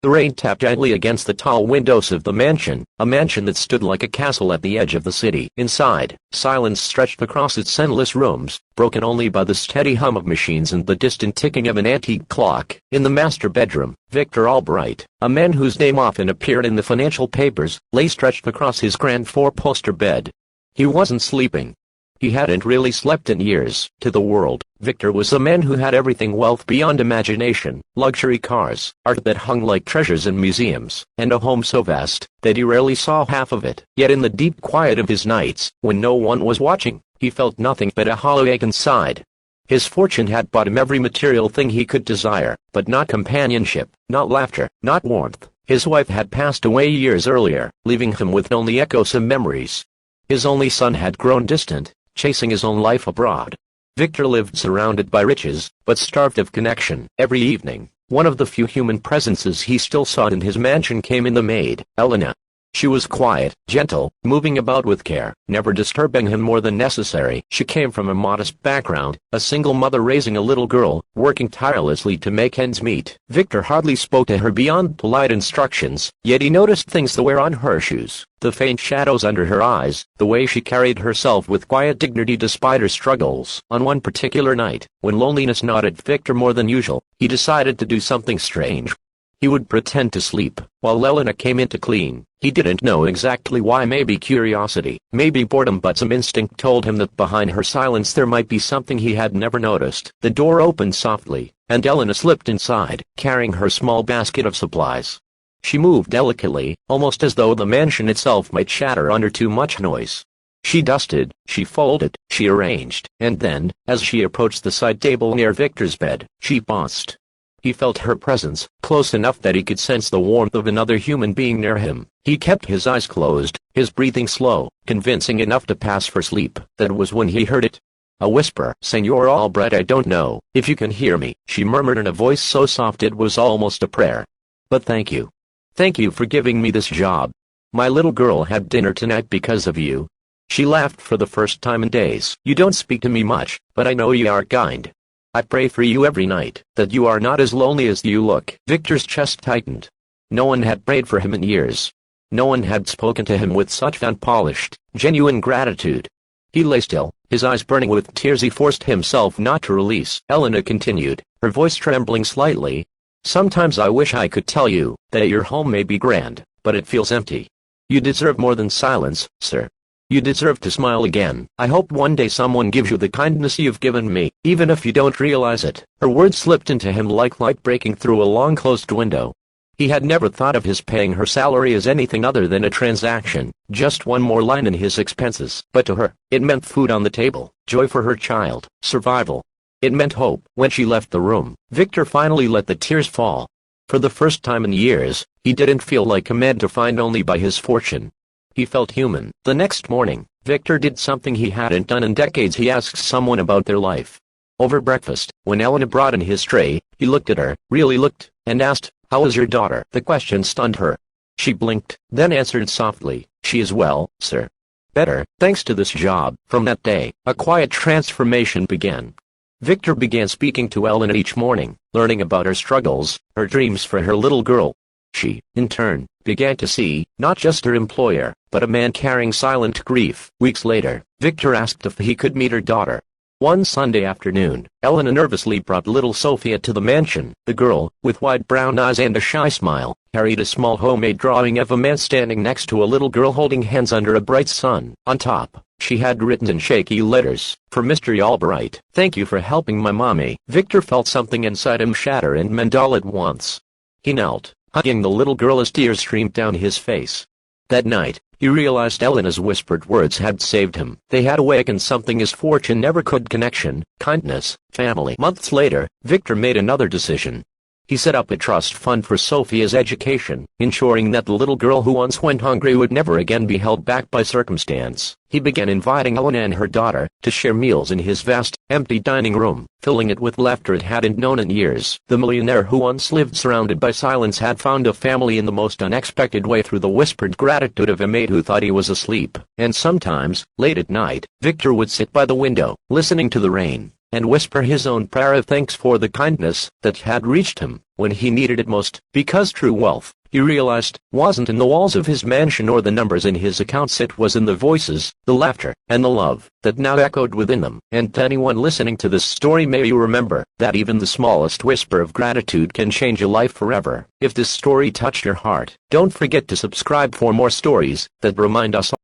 The rain tapped gently against the tall windows of the mansion, a mansion that stood like a castle at the edge of the city. Inside, silence stretched across its endless rooms, broken only by the steady hum of machines and the distant ticking of an antique clock. In the master bedroom, Victor Albright, a man whose name often appeared in the financial papers, lay stretched across his grand four-poster bed. He wasn't sleeping. He hadn't really slept in years. To the world, Victor was a man who had everything: wealth beyond imagination, luxury cars, art that hung like treasures in museums, and a home so vast that he rarely saw half of it. Yet in the deep quiet of his nights, when no one was watching, he felt nothing but a hollow ache inside. His fortune had bought him every material thing he could desire, but not companionship, not laughter, not warmth. His wife had passed away years earlier, leaving him with only echoes of memories. His only son had grown distant, chasing his own life abroad. Victor lived surrounded by riches, but starved of connection. Every evening, one of the few human presences he still sought in his mansion came in: the maid, Elena. She was quiet, gentle, moving about with care, never disturbing him more than necessary. She came from a modest background, a single mother raising a little girl, working tirelessly to make ends meet. Victor hardly spoke to her beyond polite instructions, yet he noticed things: the wear on her shoes, the faint shadows under her eyes, the way she carried herself with quiet dignity despite her struggles. On one particular night, when loneliness gnawed at Victor more than usual, he decided to do something strange. He would pretend to sleep, while Elena came in to clean. He didn't know exactly why, maybe curiosity, maybe boredom, but some instinct told him that behind her silence there might be something he had never noticed. The door opened softly, and Elena slipped inside, carrying her small basket of supplies. She moved delicately, almost as though the mansion itself might shatter under too much noise. She dusted, she folded, she arranged, and then, as she approached the side table near Victor's bed, she paused. He felt her presence, close enough that he could sense the warmth of another human being near him. He kept his eyes closed, his breathing slow, convincing enough to pass for sleep. That was when he heard it. A whisper. "Senor Albright, I don't know if you can hear me," she murmured in a voice so soft it was almost a prayer. "But thank you. Thank you for giving me this job. My little girl had dinner tonight because of you." She laughed for the first time in days. "You don't speak to me much, but I know you are kind. I pray for you every night, that you are not as lonely as you look." Victor's chest tightened. No one had prayed for him in years. No one had spoken to him with such unpolished, genuine gratitude. He lay still, his eyes burning with tears he forced himself not to release. Elena continued, her voice trembling slightly. "Sometimes I wish I could tell you that your home may be grand, but it feels empty. You deserve more than silence, sir. You deserve to smile again. I hope one day someone gives you the kindness you've given me, even if you don't realize it." Her words slipped into him like light breaking through a long-closed window. He had never thought of his paying her salary as anything other than a transaction, just one more line in his expenses. But to her, it meant food on the table, joy for her child, survival. It meant hope. When she left the room, Victor finally let the tears fall. For the first time in years, he didn't feel like a man defined only by his fortune. He felt human. The next morning, Victor did something he hadn't done in decades. He asked someone about their life. Over breakfast, when Elena brought in his tray, he looked at her, really looked, and asked, "How is your daughter?" The question stunned her. She blinked, then answered softly, "She is well, sir. Better, thanks to this job." From that day, a quiet transformation began. Victor began speaking to Elena each morning, learning about her struggles, her dreams for her little girl. She, in turn, began to see, not just her employer, but a man carrying silent grief. Weeks later, Victor asked if he could meet her daughter. One Sunday afternoon, Elena nervously brought little Sophia to the mansion. The girl, with wide brown eyes and a shy smile, carried a small homemade drawing of a man standing next to a little girl holding hands under a bright sun. On top, she had written in shaky letters, "For Mr. Albright, thank you for helping my mommy." Victor felt something inside him shatter and mend all at once. He knelt, hugging the little girl as tears streamed down his face. That night, he realized Elena's whispered words had saved him. They had awakened something his fortune never could: connection, kindness, family. Months later, Victor made another decision. He set up a trust fund for Sophia's education, ensuring that the little girl who once went hungry would never again be held back by circumstance. He began inviting Elena and her daughter to share meals in his vast, empty dining room, filling it with laughter it hadn't known in years. The millionaire who once lived surrounded by silence had found a family in the most unexpected way through the whispered gratitude of a maid who thought he was asleep. And sometimes, late at night, Victor would sit by the window, listening to the rain, and whisper his own prayer of thanks for the kindness that had reached him when he needed it most, because true wealth, he realized, wasn't in the walls of his mansion or the numbers in his accounts. It was in the voices, the laughter, and the love that now echoed within them. And to anyone listening to this story, may you remember that even the smallest whisper of gratitude can change a life forever. If this story touched your heart, don't forget to subscribe for more stories that remind us